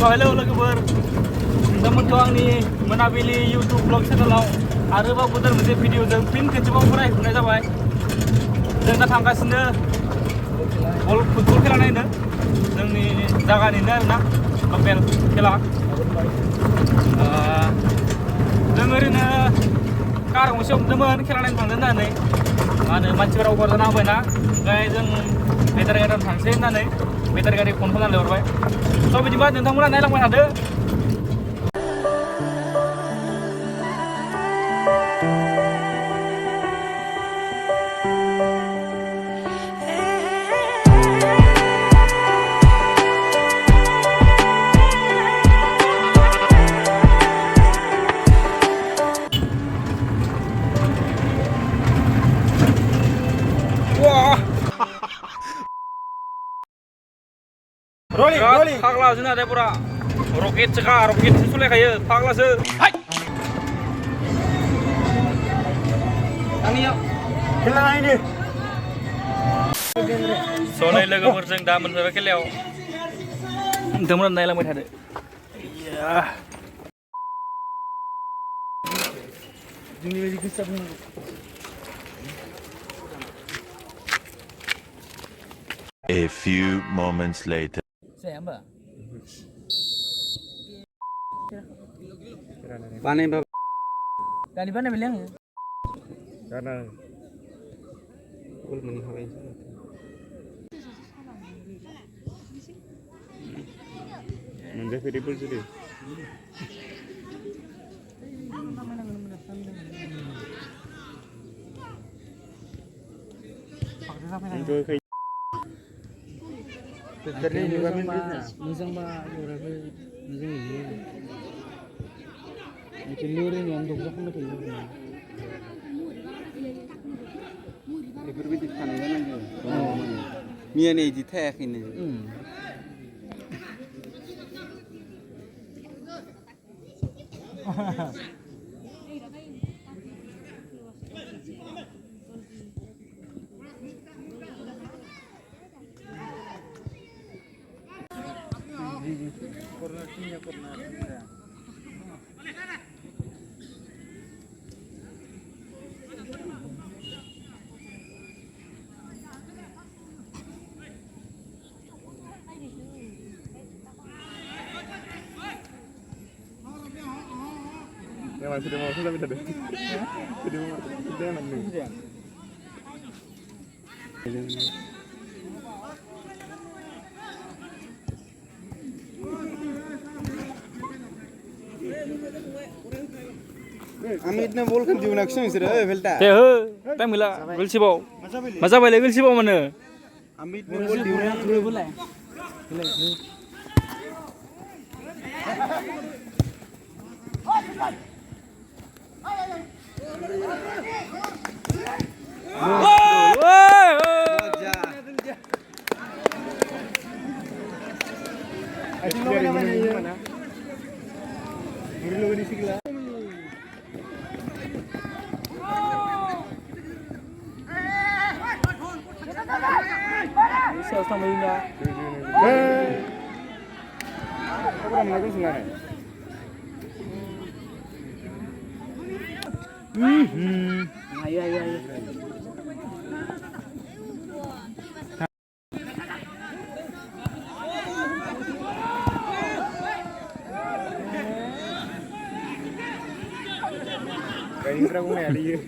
Hello लोगोफोर नोंथांमोनखौ आंनि मोनाबिलि इउटुब ब्लग चेनेलाव आरोबाव गोदान मोनसे भिडिअजों फिन खेबसेबाव बरायहरनाय जाबाय। जों दा थांगासिनो फुटबल खेला नायनो जोंनि जायगानिनो आरोना लकेल खेला। जों ओरैनो कार गंसे हमदोंमोन खेला नायनो थांदों होननानै मा होनो मानसिफोरा अभार जाना होबायना ओमफ्राय जों बेटारि गारियाव थांसै होननानै बेटारि गारि फन खालामनानै लिंहरबाय। स' बिदिबा नोंथांमोना नायलांबाय थादो। Rolling. Faglaa जोंना दा पुरा रकेटसोखा रकेटसो सलायखायो फाग्लासो। आंनियाव खेला नायनो सनै लोगोफोरजों दा मोनफैबाय खेलायाव नोंथांमोना नायलांबाय थादो। जोंनि बायदि गोसा बुंनांगौ। A few moments later. Saya mbak. Panen bab. Dari mana bilang ya? Karena kul meni hawain. Nanti variable sudah. Enjoy kayak. Tadi juga minta. Misang ba berapa? Misang ini. Itu lurin yang dua puluh kilo. Berbeda kan ya nanti. Mia nih di teh ini. Ya masih mau tapi tadi. Sudah nanti. Amit na bol kan diunak sih sih, velta. Teh mila, gol sibau. Masa balik gol sibau mana? Amit na bol diunak Gol boleh. Siapa sama ini? Apa nama lagi sungai? Ayo. Kayak ini terang mana dia?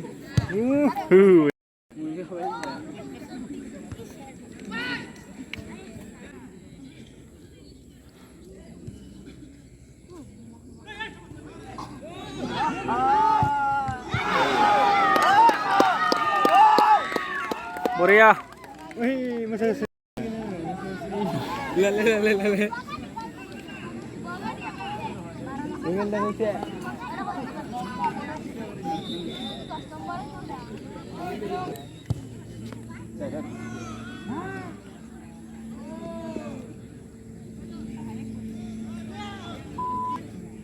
Boria. Wih, masa Lele. Ingin tengok cek.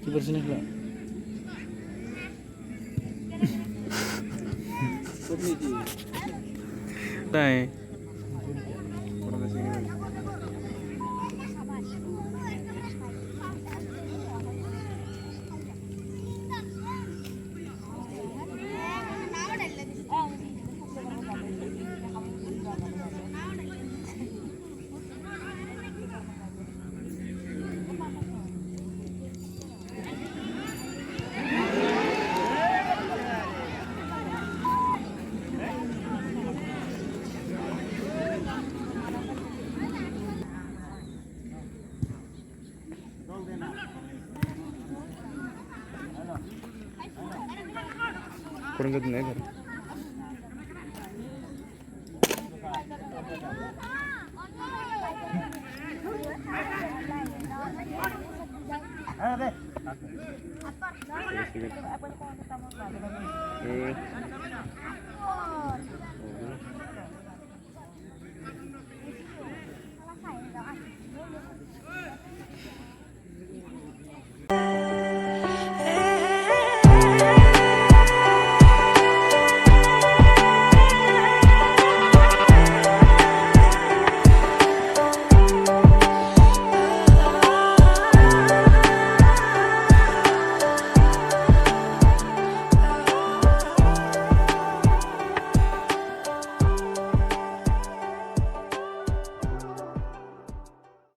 Coba sini lah. Đây. परंतु नाही झालं.